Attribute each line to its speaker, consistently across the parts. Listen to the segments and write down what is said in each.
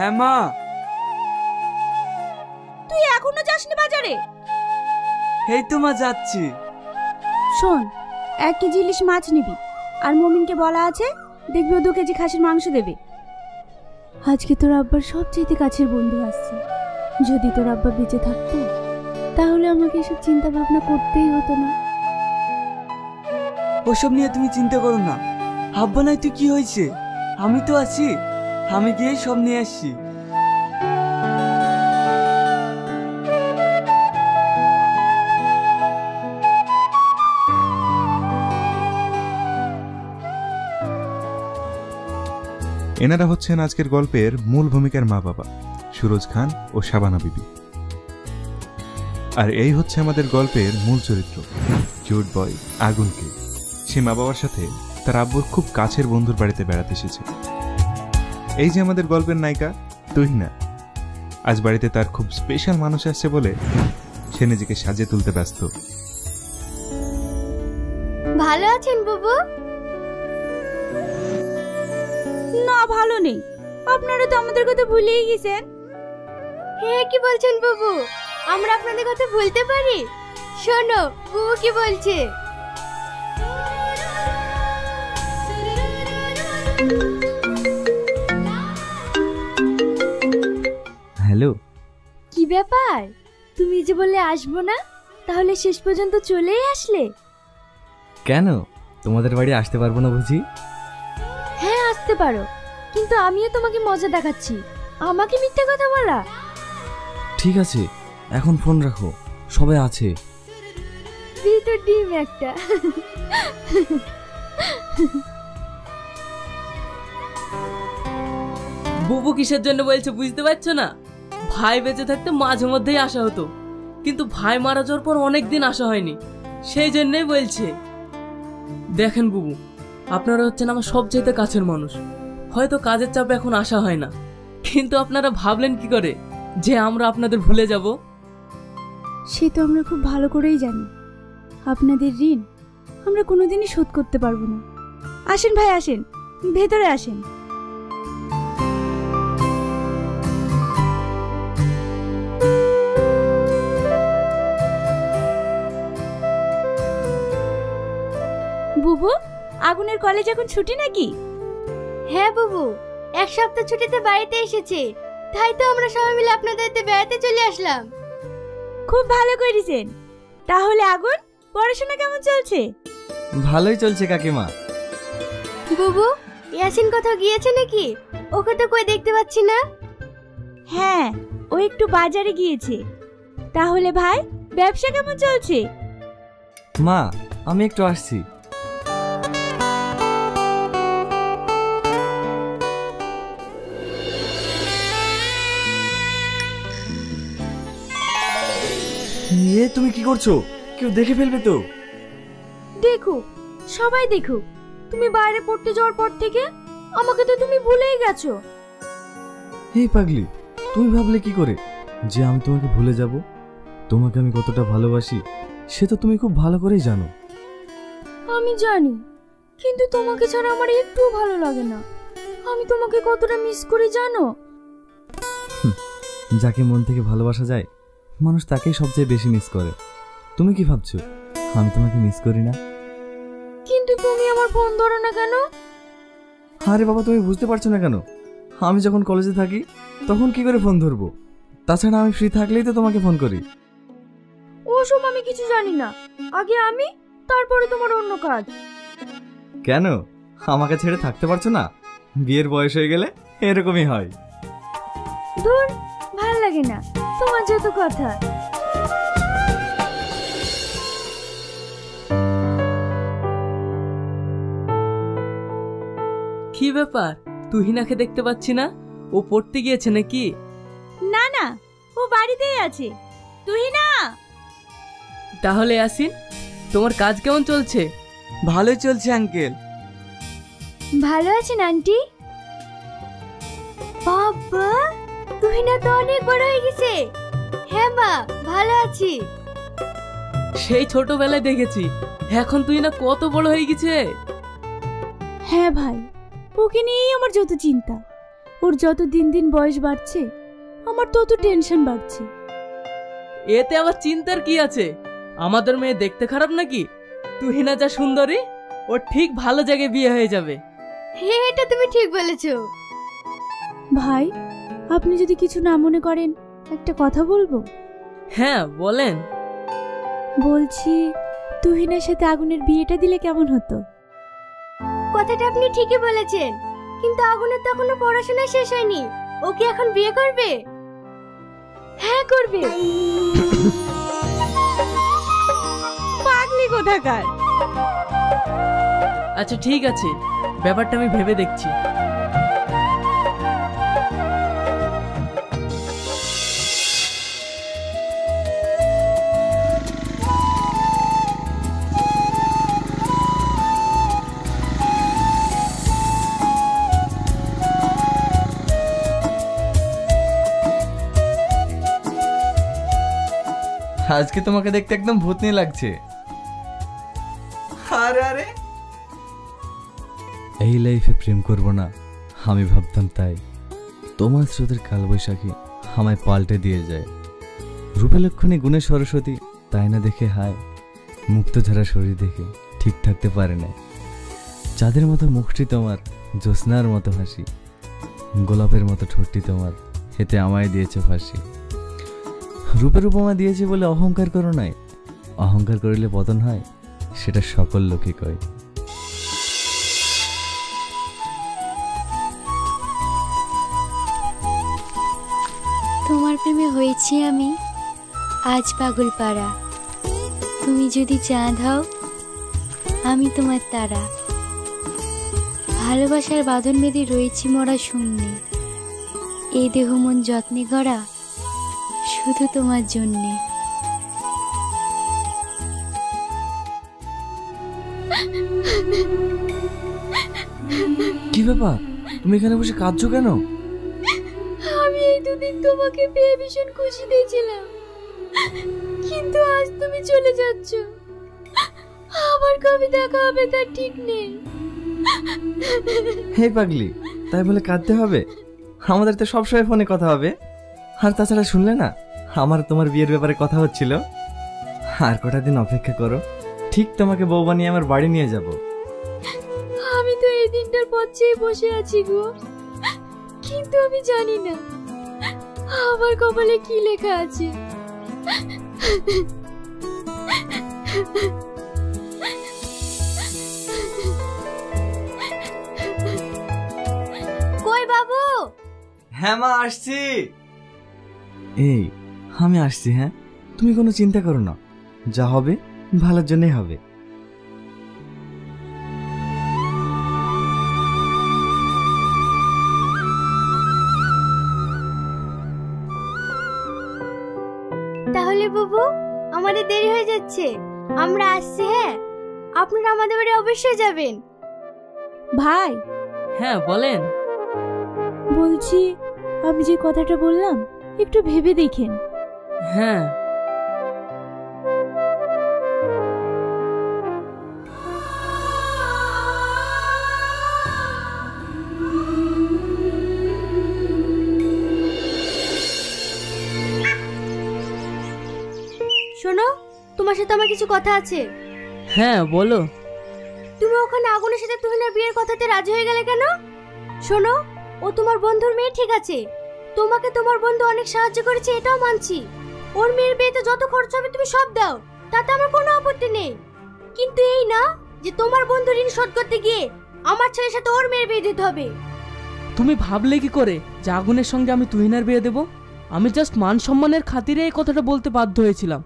Speaker 1: হ্যাঁ মা।
Speaker 2: তুই এখনো যাসনি বাজারে?
Speaker 1: এই তো মা যাচ্ছি।
Speaker 2: শোন, 1 কেজি ইলিশ মাছ নিবি, আর মমিনকে বলা আছে দেখবি ও 2 কেজি খাসির মাংস দেবে। আজকে তোর আব্বার সবচেয়ে কাছের বন্ধু আসছে। যদি তোর আব্বা বেঁচে থাকতো তাহলে আমাকে এসব চিন্তা ভাবনা করতেই হতো না।
Speaker 1: ওসব নিয়ে তুমি চিন্তা করো না। আব্বা নাই তুই কি হয়েছে, আমি তো আছি, আমি গিয়ে সব নিয়ে আসছি।
Speaker 3: এনারা হচ্ছেন আজকের গল্পের মূল ভূমিকার মা বাবা, সুরজ খান ও শাবানা বিবি। আর এই হচ্ছে আমাদের গল্পের মূল চরিত্র, কিউট বয় আগুনকে। সে মা বাবার সাথে তার আব্বুর খুব কাছের বন্ধুর বাড়িতে বেড়াতে এসেছে। এই যে আমাদের গল্পের নায়িকা তুহিনা, আজ বাড়িতে তার খুব স্পেশাল মানুষ আসছে বলে সে নিজেকে সাজিয়ে তুলতে ব্যস্ত।
Speaker 4: ভালো আছেন বাবু?
Speaker 2: না, ভালো নেই। আপনারা তো আমাদের কথা ভুলেই গেছেন।
Speaker 4: হ্যাঁ, কি বলছেন বাবু? আমরা আপনাদের কথা ভুলতে পারি? শোনো বাবু কি বলছে।
Speaker 1: হ্যালো।
Speaker 4: কি ব্যাপার, তুমি যে বললে আসবো না, তাহলে শেষ পর্যন্ত চলেই আসলে?
Speaker 1: কেন, তোমাদের বাড়ি আসতে পারবো না বুঝি?
Speaker 4: হ্যাঁ আসতে পারো, কিন্তু আমিও তোমাকে মজা দেখাচ্ছি। আমাকে মিথ্যে কথা বলা?
Speaker 1: ঠিক আছে, এখন ফোন রাখো, সবাই আছে।
Speaker 4: ভিতর ডিম একটা।
Speaker 5: বুবু কিসের জন্য বলছে বুঝতে পারছো না? ভাই বেঁচে থাকতে মাঝে মধ্যেই আসা হতো, কিন্তু ভাই মারা যাওয়ার পর অনেকদিন আসা হয়নি, সেই জন্যই বলছে। দেখেন বুবু, আপনারা হচ্ছেন আমার সবচেয়ে কাছের মানুষ। হয়তো কাজের চাপে এখন আসা হয় না, কিন্তু আপনারা ভাবলেন কি করে যে আমরা আপনাদের ভুলে যাব?
Speaker 2: সে তো আমরা খুব ভালো করেই জানি। আপনাদের ঋণ আমরা কোনোদিনই শোধ করতে পারবো না। আসেন ভাই, আসেন, ভেতরে আসেন। বুবু, আগুনের কলেজ এখন ছুটি নাকি?
Speaker 4: হ্যাঁ বাবু, 1 সপ্তাহ ছুটিতে বাড়িতে এসেছে, তাই তো আমরা সবাই মিলে আপনাদের বেড়াতে চলে আসলাম।
Speaker 2: খুব ভালো করেছেন। তাহলে আগুন, পড়াশোনা কেমন চলছে?
Speaker 1: ভালোই চলছে কাকিমা।
Speaker 4: বুবু, ইয়াসিন কোথাও গিয়েছে নাকি? ওকে তো কই দেখতে পাচ্ছি না।
Speaker 2: হ্যাঁ, ও একটু বাজারে গিয়েছে। তাহলে ভাই, ব্যবসা কেমন চলছে?
Speaker 1: মা, আমি একটু আসছি। তুমি কি করছো? কেউ দেখে ফেলবে তো।
Speaker 2: দেখো, সবাই দেখো, তুমি বাইরে পড়তে যাওয়ার পর থেকে আমাকে তো তুমি ভুলেই গেছো।
Speaker 1: হে পাগলি, তুমি ভাবলে কি করে যে আমি তোমাকে ভুলে যাব? তোমাকে আমি কতটা ভালোবাসি সে তো তুমি খুব ভালো করেই জানো।
Speaker 2: আমি জানি, কিন্তু তোমাকে ছাড়া আমার একটুও ভালো লাগে না। আমি তোমাকে কতটা মিস করি জানো?
Speaker 1: যাকে মন থেকে ভালোবাসা যায় মানুষ তাকেই সবচেয়ে বেশি মিস করে। তুমি কি ভাবছো আমি তোমাকে মিস করি না?
Speaker 2: কিন্তু তুমি আমার ফোন ধরো না কেন?
Speaker 1: আরে বাবা, তুমি বুঝতে পারছো না কেন? আমি যখন কলেজে থাকি তখন কি করে ফোন ধরবো? তাছাড়া আমি ফ্রি থাকলেই তো তোমাকে ফোন করি।
Speaker 2: ওসব আমি কিছু জানি না। আগে আমি, তারপরে তোমার অন্য কাজ।
Speaker 1: কেন, আমাকে ছেড়ে থাকতে পারছো না? বিয়ের বয়স হয়ে গেলে এরকমই হয়।
Speaker 2: দূর, ভাল লাগে না তোমার যত কথা।
Speaker 5: কি ব্যাপার, তুহিনাকে দেখতে পাচ্ছি না? ও পড়তে গিয়েছে নাকি?
Speaker 2: না না, ও বাড়িতেই আছে। তুহিনা।
Speaker 5: তাহলে আসিন, তোমার কাজ কেমন চলছে?
Speaker 1: ভালোই চলছে আঙ্কেল।
Speaker 4: ভালো আছেন আন্টি? বাবা, তুহিনা তো অনেক বড় হয়ে গেছে। হ্যাঁ মা, ভালো আছি।
Speaker 5: সেই ছোটবেলায় দেখেছি, এখন তুহিনা কত বড় হয়ে গেছে।
Speaker 2: হ্যাঁ ভাই, ওকে নিয়েই আমার যত চিন্তা। ওর যত দিন দিন বয়স বাড়ছে আমার তত টেনশন বাড়ছে।
Speaker 5: এতে আবার চিন্তার কি আছে? আমাদের মেয়ে দেখতে খারাপ নাকি? তুহিনা যা সুন্দরী, ও ঠিক ভালো জায়গায় বিয়ে হয়ে যাবে।
Speaker 4: হ্যাঁ, এটা তুমি ঠিক বলেছো।
Speaker 2: ভাই, আপনি যদি কিছু না মনে করেন একটা কথা বলবো।
Speaker 5: হ্যাঁ বলেন।
Speaker 2: বলছি, তুহিনের সাথে আগুনের বিয়েটা দিলে কেমন হতো?
Speaker 4: কথাটা আপনি ঠিকই বলেছেন, কিন্তু আগুনের তো এখনো পড়াশোনা শেষ হয়নি। ও কি এখন বিয়ে করবে?
Speaker 2: হ্যাঁ করবে। পাগলি কোথাকার।
Speaker 5: আচ্ছা ঠিক আছে, ব্যাপারটা আমি ভেবে দেখছি।
Speaker 1: আজকে তোমাকে দেখতে একদম ভূতনি লাগছে।
Speaker 6: আরে আরে,
Speaker 1: এই লাইফে প্রেম করব না আমি ভাবতাম, তাই তোমার স্রোতের কালবৈশাখী আমায় পাল্টে দিয়ে যায়। রূপে লক্ষণে গুণে সরস্বতী, তাই না দেখে হায়, মুক্ত ঝরা শরীর দেখে ঠিক থাকতে পারে না। চাঁদের মতো মুখটি তোমার, জ্যোৎস্নার মতো হাসি, গোলাপের মতো ঠোঁটটি তোমার, এতে আমায় দিয়েছে ফাঁসি। রূপের উপমা দিয়েছে বলে অহংকার করো নাই, অহংকার করিলে পতন হয়, সেটা সকল লোকে কয়।
Speaker 7: তোমার প্রেমে হয়েছি আমি আজ পাগল পাড়া। তুমি যদি চাঁদ হও আমি তোমার তারা। ভালোবাসার বাঁধন বেঁধে রয়েছি মরা শূন্যে, এই দেহ মন যত্নে গড়া শুধু তোমার জন্যে।
Speaker 1: কি ব্যাপার, তুমি এখানে বসে কাঁদছো কেন?
Speaker 7: আমি এই দুদিন তোমাকে পেয়ে ভীষণ খুশি দিয়েছিলাম, কিন্তু আজ তুমি চলে যাচ্ছ। আবার কবে দেখা হবে তার ঠিক নেই।
Speaker 1: হে পাগলি, তাই বলে কাঁদতে হবে? আমাদের তো সবসময় ফোনে কথা হবে। আর তাছাড়া শুনলে না, আমার তোমার বিয়ের ব্যাপারে কথা হচ্ছিল। আর কটা দিন অপেক্ষা করো, ঠিক তোমাকে বউ বানিয়ে আমার বাড়ি নিয়ে যাব।
Speaker 7: আমি তো এই দিনটার পর চেয়ে বসে আছি গো, কিন্তু আমি জানি না আমার কপালে কি লেখা আছে।
Speaker 4: কই বাবু?
Speaker 6: হ্যাঁ মা, আসছি।
Speaker 1: এই আমি আসছি। হ্যাঁ, তুমি কোনো চিন্তা করো না, যা হবে ভালোর জন্যই হবে।
Speaker 4: তাহলে বাবু, আমাদের দেরি হয়ে যাচ্ছে, আমরা আসছি। হ্যাঁ, আপনারা আমাদের বাড়ি অবশ্যই যাবেন।
Speaker 2: ভাই,
Speaker 5: হ্যাঁ বলেন।
Speaker 2: বলছি, আমি যে কথাটা বললাম একটু ভেবে দেখেন।
Speaker 5: হ্যাঁ
Speaker 4: শোনো, তোমার সাথে আমার কিছু কথা আছে।
Speaker 5: হ্যাঁ বলো।
Speaker 4: তুমি ওখানে আগুনের সাথে তুহিনার বিয়ের কথাতে রাজি হয়ে গেলে কেন? শোনো, ও তোমার বন্ধুর মেয়ে, ঠিক আছে, তোমাকে তোমার বন্ধু অনেক সাহায্য করেছে, এটাও মানছি। ওর মেয়ের বিয়েতে যত খরচ হবে তুমি সব দাও, তাতে আমার কোনো আপত্তি নেই। কিন্তু এই না যে তোমার বন্ধু ঋণ শোধ করতে গিয়ে আমার ছেলের সাথে ওর মেয়ের বিয়ে দিতে হবে।
Speaker 5: তুমি ভাবলে কি করে যে আগুনের সঙ্গে আমি তুহিনার বিয়ে দেব? আমি জাস্ট মান সম্মানের খাতিরে এই কথাটা বলতে বাধ্য হয়েছিলাম।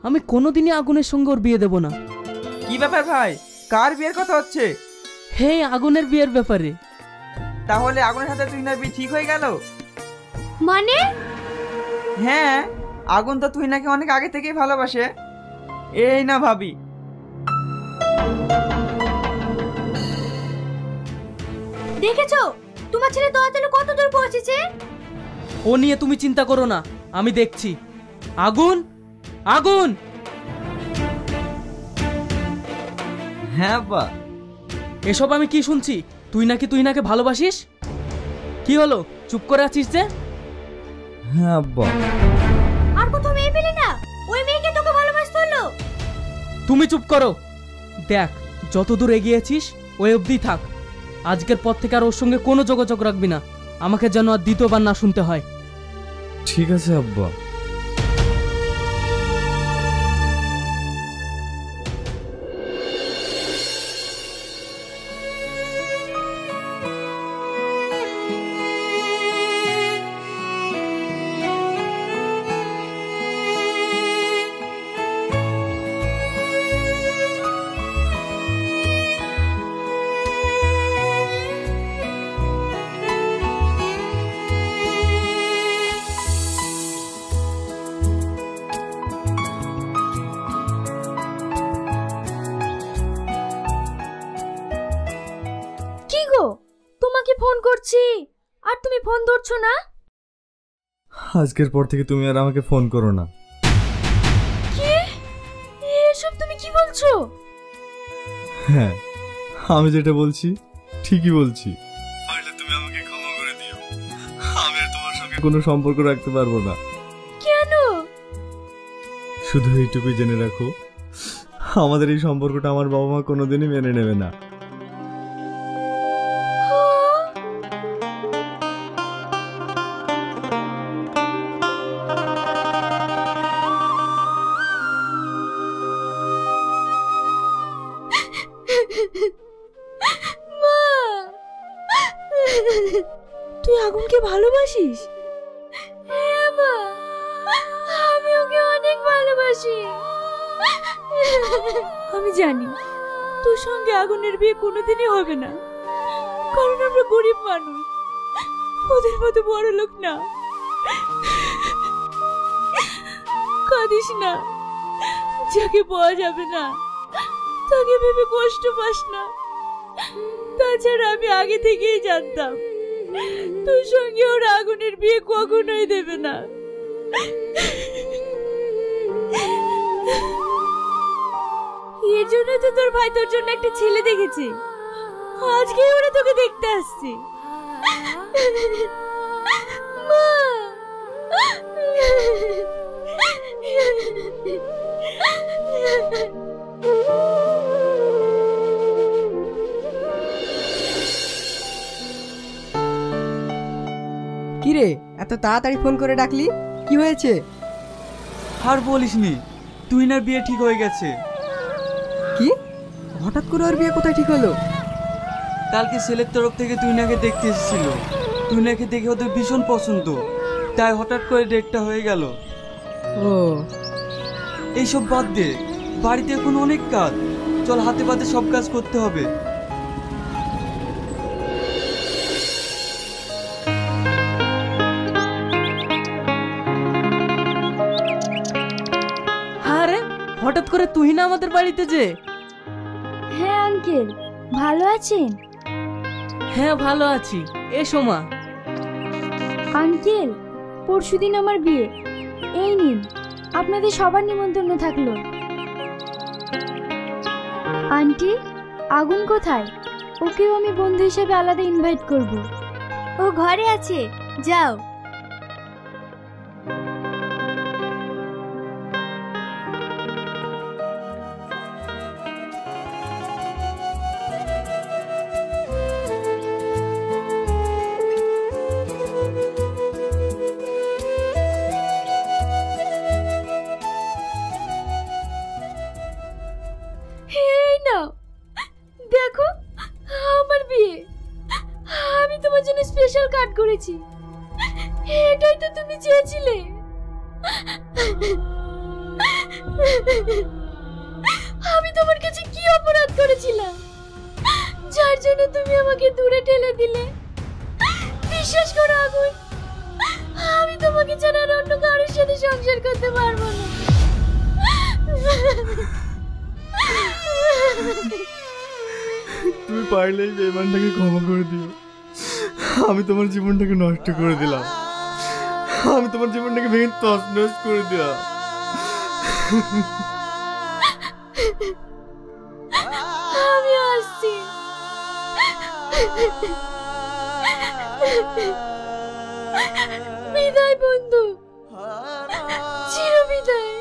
Speaker 5: আমি কোনোদিনই আগুনের সঙ্গে ওর বিয়ে দেব না।
Speaker 6: কি ব্যাপার ভাই, কার বিয়ের কথা হচ্ছে?
Speaker 5: হে, আগুনের বিয়ের ব্যাপারে।
Speaker 6: তাহলে আগুনের সাথে তুহিনার বিয়ে ঠিক হয়ে গেল?
Speaker 4: মানে?
Speaker 6: হ্যাঁ, আগুন তো তুহিনাকে অনেক আগে থেকেই ভালোবাসে। এই না ভাবি।
Speaker 4: দেখেছো তোমার ছেলে দয়াতলে কত দূর পৌঁছেছে?
Speaker 5: ও নিয়ে তুমি চিন্তা করো না, আমি দেখছি। আগুন, আগুন!
Speaker 1: হ্যাঁ বা,
Speaker 5: এসব আমি কি শুনছি? তুই নাকি তুহিনাকে ভালোবাসিস? কি হলো, চুপ করে আছিস যে?
Speaker 1: হ্যাঁ আব্বা।
Speaker 4: আর কোথাও মেয়ে পেলি না? ওই মেয়েকে তোকে ভালোবাসতে হলো?
Speaker 5: তুমি চুপ করো। দেখ, যত দূর এগিয়েছিস ওই অবধি থাক। আজকের পর থেকে আর ওর সঙ্গে কোনো যোগাযোগ রাখবি না, আমাকে যেন আর দ্বিতীয়বার না শুনতে হয়।
Speaker 1: ঠিক আছে আব্বা।
Speaker 7: কি গো, তোমাকে ফোন করছি আর তুমি ফোন ধরছো না?
Speaker 1: আজকের পর থেকে তুমি আর আমাকে ফোন করো না।
Speaker 7: কি? এসব তুমি কি বলছো?
Speaker 1: হ্যাঁ, আমি যেটা বলছি ঠিকই বলছি। তাহলে তুমি আমাকে ক্ষমা করে দিও। আমি আর তোমার সঙ্গে কোনো সম্পর্ক রাখতে পারবো না।
Speaker 7: কেন?
Speaker 1: শুধু এইটুকুই জেনে রাখো, আমাদের এই সম্পর্কটা আমার বাবা মা কোনোদিনই মেনে নেবে না।
Speaker 7: মা, তুই আগুনকে ভালোবাসিস? হ্যাঁ মা, আমি ওকে অনেক ভালোবাসি। আমি জানি তোর সঙ্গে আগুনের বিয়ে কোনোদিনই হবে না, কারণ আমরা গরিব মানুষ, ওদের মতো বড় লোক না। কাঁদিস না, যাকে পাওয়া যাবে না তাকে ভেবে কষ্ট পাস না। তাছাড়া আমি আগে থেকেই জানতাম তোর সঙ্গে ওর আগুনের বিয়ে কখনোই দেবে না। এর জন্য তো তোর ভাই তোর জন্য একটা ছেলে দেখেছে, আজকে ওরা তোকে দেখতে আসছে। মা,
Speaker 8: কিরে, এত তাড়াতাড়ি ফোন করে ডাকলি, কি হয়েছে?
Speaker 6: আর বলিসনি, তুহিনার বিয়ে ঠিক হয়ে গেছে।
Speaker 8: কি? হঠাৎ করে ওর বিয়ে কোথায় ঠিক হলো?
Speaker 6: কালকে ছেলের তরফ থেকে তুহিনাকে দেখতে এসেছিল। তুহিনাকে দেখে ওদের ভীষণ পছন্দ, তাই হঠাৎ করে ডেটটা হয়ে গেল।
Speaker 8: ও,
Speaker 6: এইসব বাদ দে, বাড়িতে এখন অনেক কাজ, চল হাতে পাতে সব কাজ করতে হবে।
Speaker 5: আরে হঠাৎ করে তুহিনা আমাদের বাড়িতে যে?
Speaker 2: হ্যাঁ আঙ্কেল, ভালো আছেন?
Speaker 5: হ্যাঁ ভালো আছি, এসো মা।
Speaker 2: আঙ্কেল, পরশুদিন আমার বিয়ে, এই নিন আপনাদের সবার নিমন্ত্রণ থাকলো। আন্টি, আগুন কোথায়? ওকেও আমি বন্ধু হিসেবে আলাদা ইনভাইট করব।
Speaker 4: ও ঘরে আছে, যাও।
Speaker 7: এই নাও, দেখো আমার বিয়ে, আমি তোমার জন্য স্পেশাল কার্ড করেছি। এটাই তো তুমি চেয়েছিলে। আমি তোমার কাছে কি অপরাধ করেছিলাম যার জন্য তুমি আমাকে দূরে ঠেলে দিলে? বিশ্বাস করো আগুন, আমি তোমাকে ছাড়া আর অন্য কারোর সাথে সংসার করতে পারবো না।
Speaker 1: তুমি পারলেই বেঈমানটাকে ক্ষমা করে দিও। আমি তোমার জীবনটাকে নষ্ট করে দিলাম, আমি তোমার জীবনটাকে ভেঙে তছনছ করে দিলাম।
Speaker 7: আমি আসছি। বিদায় বন্ধু, চির বিদায়।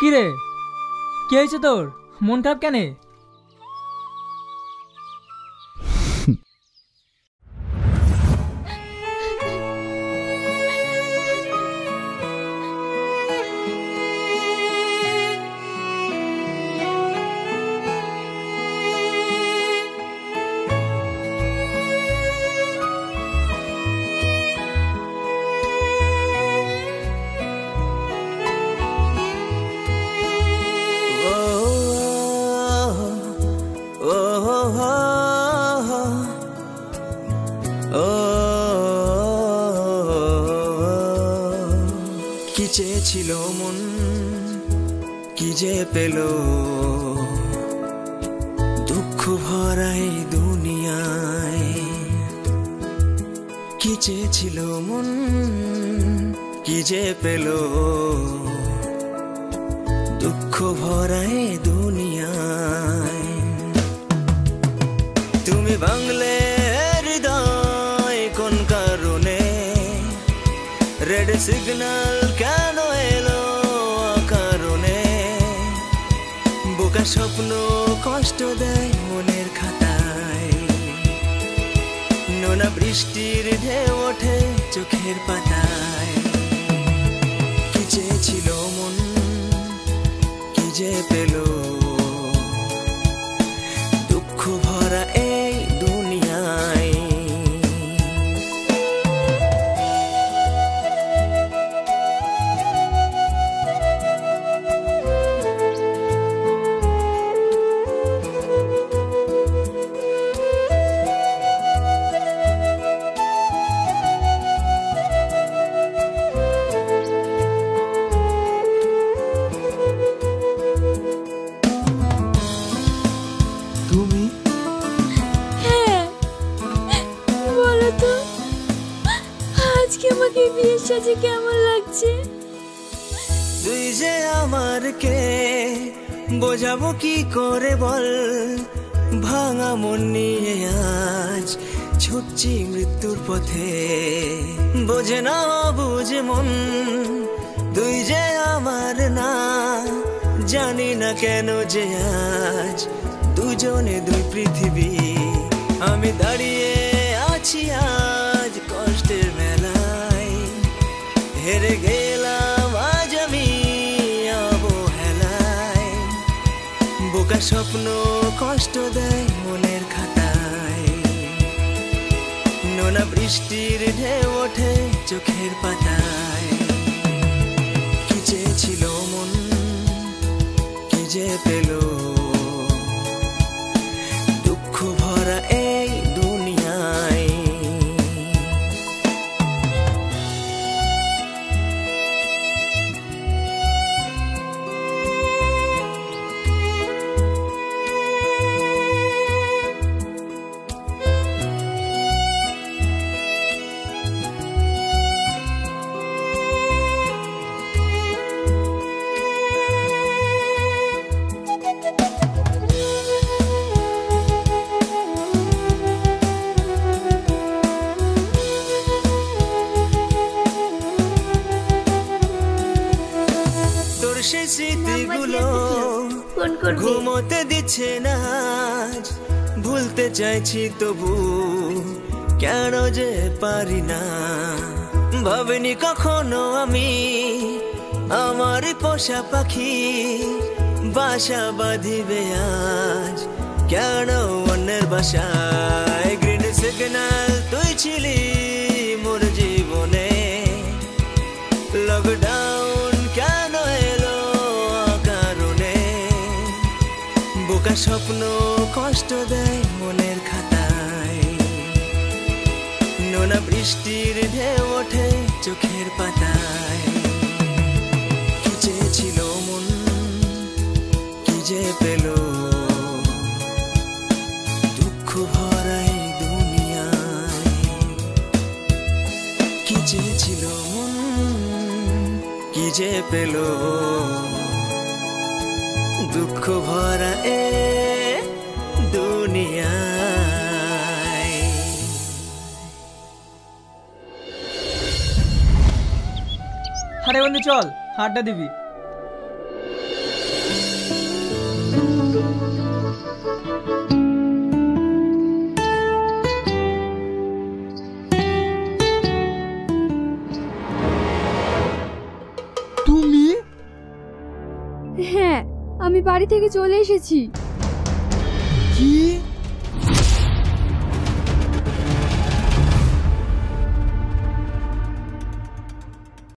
Speaker 9: কি রে, কি হয়েছে তোর? মন খারাপ কেন?
Speaker 10: কি চেয়েছিল মন, কি যে পেল, দুঃখ ভরা এই দুনিয়ায়। কি চেয়েছিল মন, কি যে পেল, দুঃখ ভরা এই দুনিয়ায়। তুমি বাংলে হৃদয় কোন কারণে, রেড সিগন্যাল কেন এলো কারণে, বোকা স্বপ্ন কষ্ট দেয় মনের খাতায়, নোনা বৃষ্টির ঢেউ ওঠে চোখের পাতায়। কি চেয়েছিল মন, কি যে পেল, দুঃখ ভরা এই দুনিয়ায়।
Speaker 7: সাজে কেমন লাগছে?
Speaker 10: তুই যে আমার কে বোঝাবো কি করে বল, ভাঙা মন নিয়ে আজ ছুটছি মৃত্যুর পথে। বোঝে না বুঝে মন, তুই যে আমার না, জানি না কেন যে আজ দুজনে দুই পৃথিবী। আমি দাঁড়িয়ে আছি আজ কষ্টের মেলায়, হেরে গেলাম আজ আমি অবহেলায়, বোকা স্বপ্ন কষ্ট দেয় মনের খাতায়, নোনা বৃষ্টির ঢেউ ওঠে চোখের পাতায়। কি চেয়েছিল মন, কি যে পেল, দুঃখ ভরা এই দুনিয়ায়। সেই স্মৃতিগুলো ঘুমোতে দিচ্ছে না আজ, ভুলতে চাইছি তবু কেন যে পারি না। ভাবিনি কখনো আমি আমার পোষা পাখি বাসা বাঁধিবে আজ, কেন অন্যের বাসায়। গ্রিন সিগন্যাল তুই ছিলি মোর জীবনে, লকডাউন কেন এলো কারণে, বোকা স্বপ্ন কষ্ট দেয় মনের খাতায়, বৃষ্টির ঢেউ ওঠে চোখের পাতায়। কি চেয়েছিল মন, কি যে পেল, দুঃখ ভরাই দুনিয়ায়। কি চেয়েছিল মন, কি যে পেল, দুঃখ ভরা এ দুনিয়ায়।
Speaker 9: আরে বন্ধু চল হাতটা দিবি।
Speaker 7: হ্যাঁ, আমি বাড়ি থেকে চলে এসেছি।